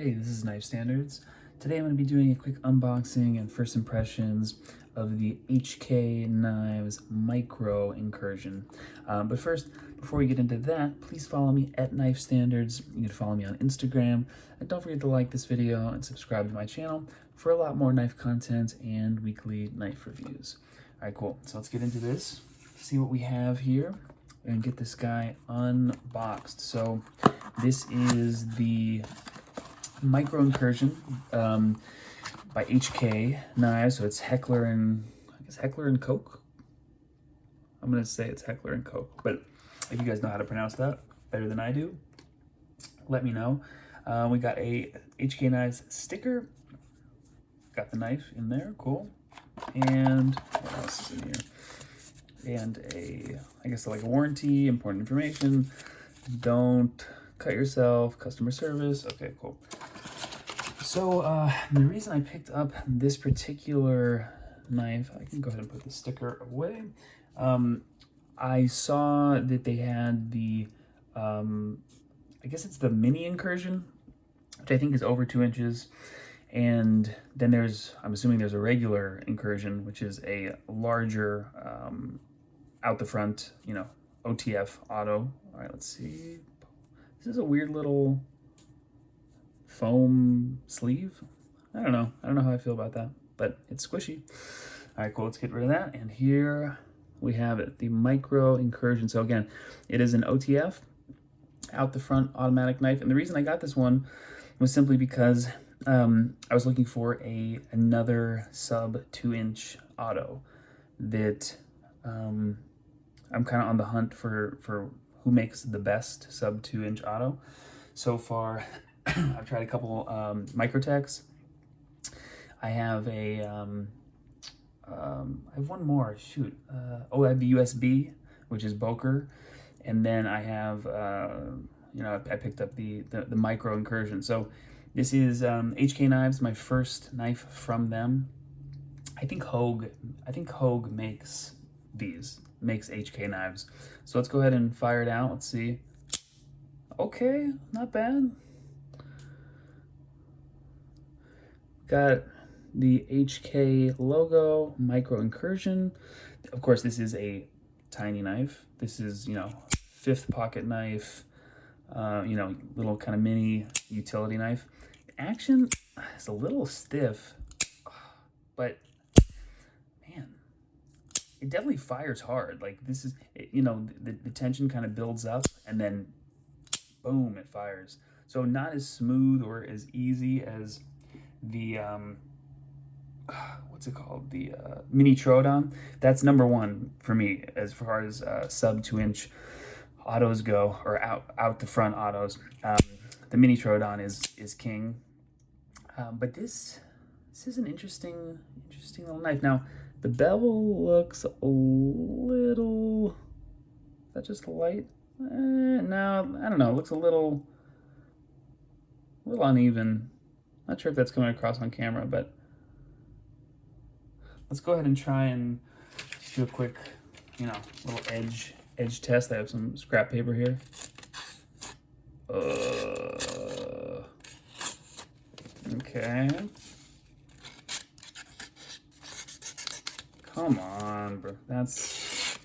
Hey, this is Knife Standards. Today I'm going to be doing a quick unboxing and first impressions of the HK Knives Micro Incursion. But first, before we get into that, please follow me at Knife Standards. You can follow me on Instagram. And don't forget to like this video and subscribe to my channel for a lot more knife content and weekly knife reviews. All right, cool. So let's get into this, see what we have here, and get this guy unboxed. So this is the Micro Incursion by HK Knives. So it's Heckler and Koch. I'm gonna say it's Heckler and Koch, but if you guys know how to pronounce that better than I do, let me know. We got a HK Knives sticker. Got the knife in there, cool. And what else is in here? And I guess like a warranty, important information. Don't cut yourself, customer service. Okay, cool. So the reason I picked up this particular knife, I can go ahead and put the sticker away. I saw that they had the, I guess it's the mini Incursion, which I think is over 2 inches. And then I'm assuming there's a regular Incursion, which is a larger, out the front, OTF auto. All right, let's see. This is a weird little foam sleeve. I don't know how I feel about that, but it's squishy. All right, cool, let's get rid of that. And here we have it, the Micro Incursion. So again, it is an OTF, out the front automatic knife. And the reason I got this one was simply because I was looking for another sub 2-inch auto that I'm kind of on the hunt for who makes the best sub 2-inch auto. So far, I've tried a couple Microtechs. I have I have one more. Shoot. I have the USB, which is Boker, and then I have I picked up the Micro Incursion. So this is HK Knives, my first knife from them. I think Hogue makes HK Knives. So let's go ahead and fire it out. Let's see. Okay, not bad. Got the HK logo, Micro Incursion. Of course, this is a tiny knife. This is, 5th pocket knife, little kind of mini utility knife. Action is a little stiff, but man, it definitely fires hard. Like this is, the tension kind of builds up and then boom, it fires. So not as smooth or as easy as the, what's it called? The Mini Troodon. That's number one for me as far as sub 2-inch autos go, or out the front autos. The Mini Troodon is king. But this is an interesting little knife. Now, the bevel looks a little, is that just light? No, I don't know. It looks a little uneven. Not sure if that's coming across on camera, but let's go ahead and try and just do a quick, little edge test. I have some scrap paper here. Okay. Come on, bro. That's...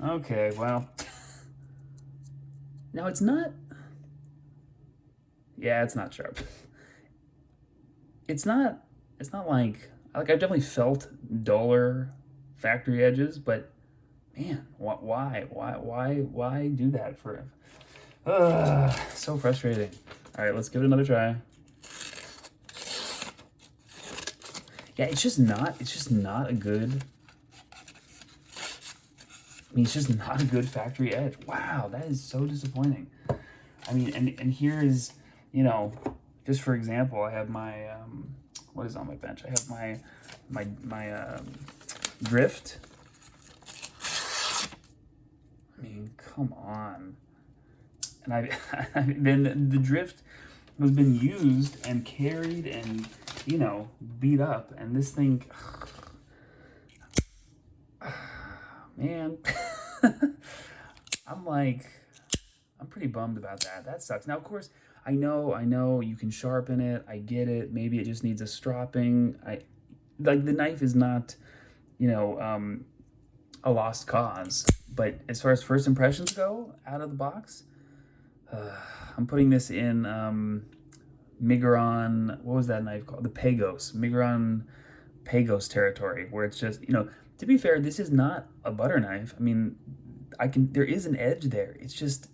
Okay, well. Now it's not... Yeah, it's not sharp. It's not like I've definitely felt duller factory edges, but man, why do that for him? So frustrating. All right, let's give it another try. Yeah, it's just not a good, it's just not a good factory edge. Wow, that is so disappointing. I mean, and here is, just for example, I have my, what is on my bench? I have my drift. I mean, come on. And then the drift has been used and carried and, beat up. And this thing, man, I'm like, I'm pretty bummed about that. That sucks. Now, of course, I know you can sharpen it. I get it. Maybe it just needs a stropping. Like the knife is not, you know, a lost cause. But as far as first impressions go, out of the box, I'm putting this in Migron. What was that knife called? The Pagos. Migron Pagos territory, where it's just, you know, to be fair, this is not a butter knife. I mean, there is an edge there. It just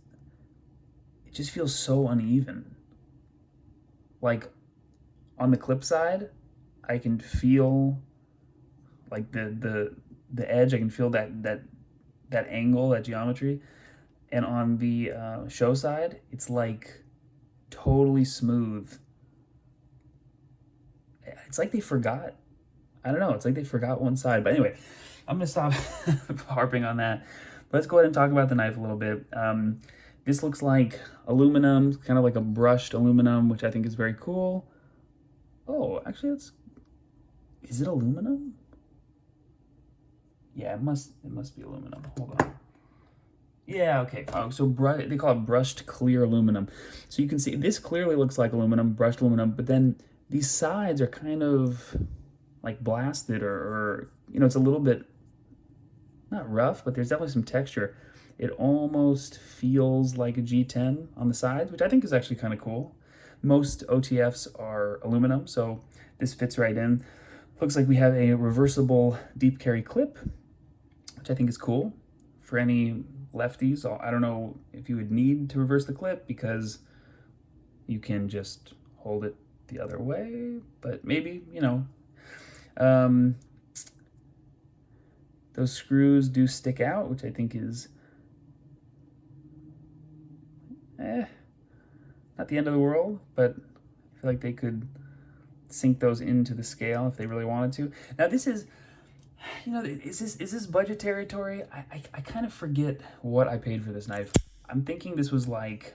feels so uneven. Like on the clip side, I can feel like the edge. I can feel that angle, that geometry. And on the show side, it's like totally smooth. It's like they forgot. I don't know. It's like they forgot one side. But anyway, I'm gonna stop harping on that. Let's go ahead and talk about the knife a little bit. This looks like aluminum, kind of like a brushed aluminum, which I think is very cool. Oh, actually, is it aluminum? Yeah, it must be aluminum. Hold on. Yeah, okay. Oh, so they call it brushed clear aluminum. So you can see this clearly looks like aluminum, brushed aluminum, but then these sides are kind of like blasted or you know, it's a little bit, not rough, but there's definitely some texture. It almost feels like a G10 on the sides, which I think is actually kind of cool. Most OTFs are aluminum, so this fits right in. Looks like we have a reversible deep carry clip, which I think is cool for any lefties. I don't know if you would need to reverse the clip because you can just hold it the other way, but maybe, you know. Those screws do stick out, which I think is not the end of the world, but I feel like they could sink those into the scale if they really wanted to. Now this is, you know, is this budget territory? I kind of forget what I paid for this knife. I'm thinking this was like,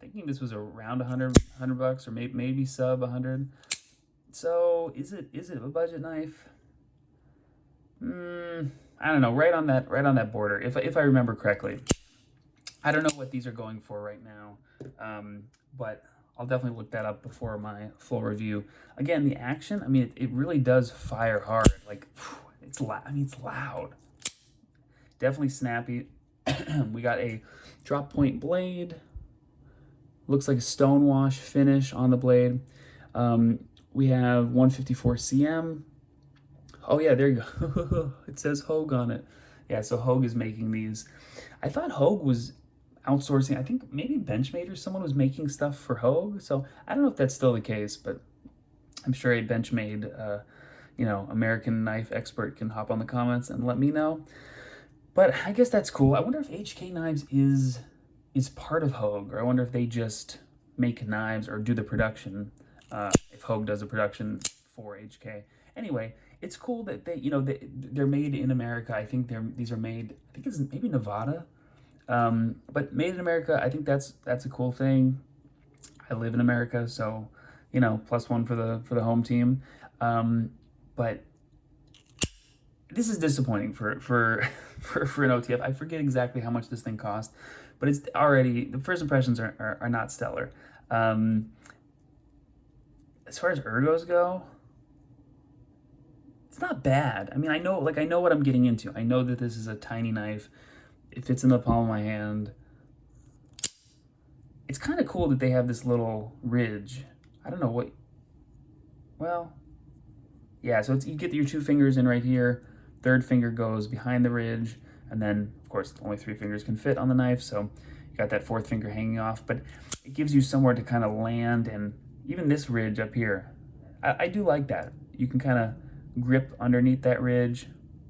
around 100 bucks or maybe sub 100. So is it a budget knife? I don't know, right on that border, if I remember correctly. I don't know what these are going for right now, but I'll definitely look that up before my full review. Again, the action, I mean, it really does fire hard. Like, it's loud. I mean, it's loud. Definitely snappy. We got a drop point blade. Looks like a stonewash finish on the blade. We have 154 cm. Oh yeah, there you go. It says Hogue on it. Yeah, so Hogue is making these. I thought Hogue was outsourcing. I think maybe Benchmade or someone was making stuff for Hogue. So I don't know if that's still the case, but I'm sure a Benchmade, you know, American knife expert can hop on the comments and let me know. But I guess that's cool. I wonder if HK Knives is part of Hogue, or I wonder if they just make knives or do the production. If Hogue does the production for HK. Anyway, it's cool that they're made in America. I think these are made, I think it's maybe Nevada, but made in America. I think that's a cool thing. I live in America, so you know, +1 for the home team. But this is disappointing for an OTF. I forget exactly how much this thing cost, but it's already, the first impressions are not stellar. As far as ergos go, it's not bad. I mean, I know what I'm getting into. I know that this is a tiny knife. It fits in the palm of my hand. It's kind of cool that they have this little ridge. I don't know what, well, yeah, so you get your 2 fingers in right here. Third finger goes behind the ridge, and then, of course, only 3 fingers can fit on the knife, so you got that 4th finger hanging off, but it gives you somewhere to kind of land, and even this ridge up here, I do like that. You can kind of grip underneath that ridge,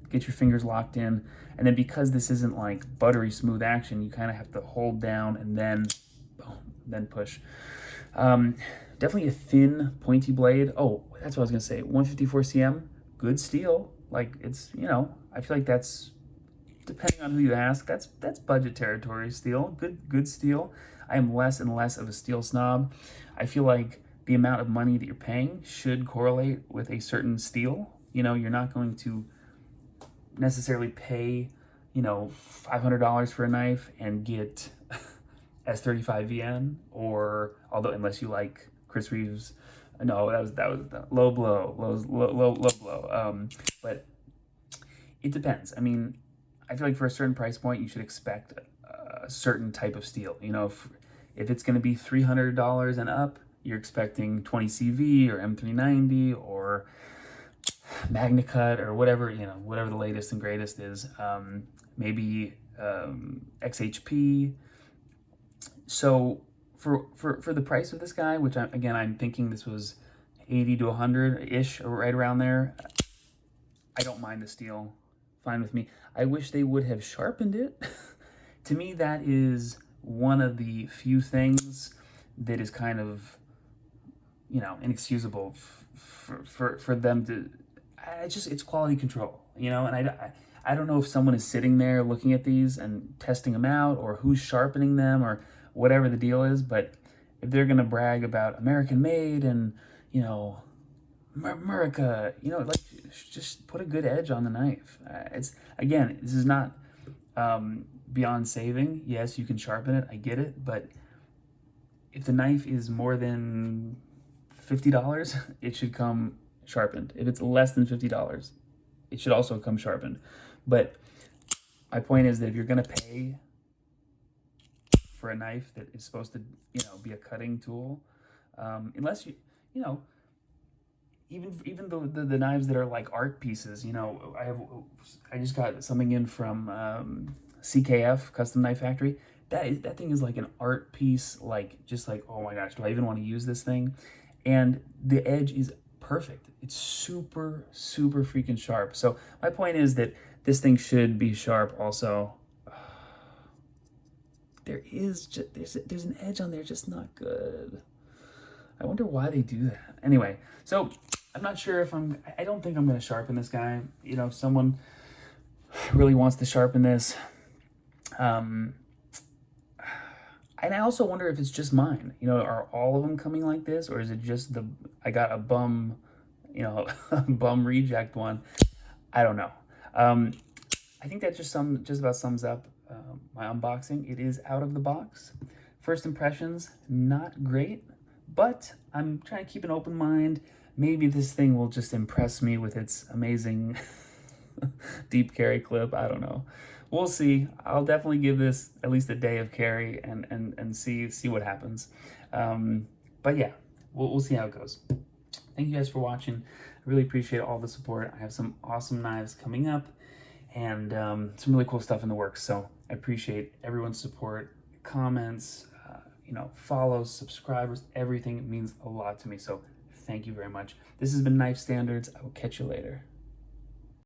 get your fingers locked in, and then because this isn't like buttery smooth action, you kind of have to hold down and then boom, then push. Definitely a thin, pointy blade. Oh, that's what I was gonna say. 154 cm, good steel. Like, it's, you know, I feel like that's, depending on who you ask, that's budget territory steel. Good steel. I am less and less of a steel snob. I feel like the amount of money that you're paying should correlate with a certain steel. You know, you're not going to necessarily pay, you know, $500 for a knife and get S35VN, or although unless you like Chris Reeves, no, that was the low blow, low blow. But it depends. I mean, I feel like for a certain price point, you should expect a certain type of steel. You know, if it's going to be $300 and up, you're expecting 20CV or M390 or MagnaCut or whatever, you know, whatever the latest and greatest is. Maybe XHP. So for the price of this guy, which I'm thinking this was 80 to 100 ish, or right around there, I don't mind the steel. Fine with me. I wish they would have sharpened it. To me, that is one of the few things that is kind of, you know, inexcusable for them to. It's quality control, you know. And I don't know if someone is sitting there looking at these and testing them out, or who's sharpening them, or whatever the deal is. But if they're gonna brag about American made and, you know, America, you know, like, just put a good edge on the knife. It's, again, this is not beyond saving. Yes, you can sharpen it, I get it, but if the knife is more than $50, it should come sharpened. If it's less than $50, it should also come sharpened. But my point is that if you're gonna pay for a knife that is supposed to, you know, be a cutting tool, unless you know, even the knives that are like art pieces, you know, I just got something in from CKF, Custom Knife Factory. That thing is like an art piece, like, just like, oh my gosh, do I even want to use this thing? And the edge is perfect. It's super freaking sharp. So my point is that this thing should be sharp also. There's an edge on there, just not good. I wonder why they do that. Anyway, so I'm not sure if I don't think I'm going to sharpen this guy. You know, if someone really wants to sharpen this. And I also wonder if it's just mine. You know, are all of them coming like this? Or is it just I got a bum, you know, bum reject one? I don't know. I think that just about sums up my unboxing. It is out of the box. First impressions, not great. But I'm trying to keep an open mind. Maybe this thing will just impress me with its amazing deep carry clip. I don't know. We'll see. I'll definitely give this at least a day of carry and see what happens. But yeah, we'll see how it goes. Thank you guys for watching. I really appreciate all the support. I have some awesome knives coming up and some really cool stuff in the works. So I appreciate everyone's support, comments, you know, follows, subscribers, everything means a lot to me. So thank you very much. This has been Knife Standards. I will catch you later.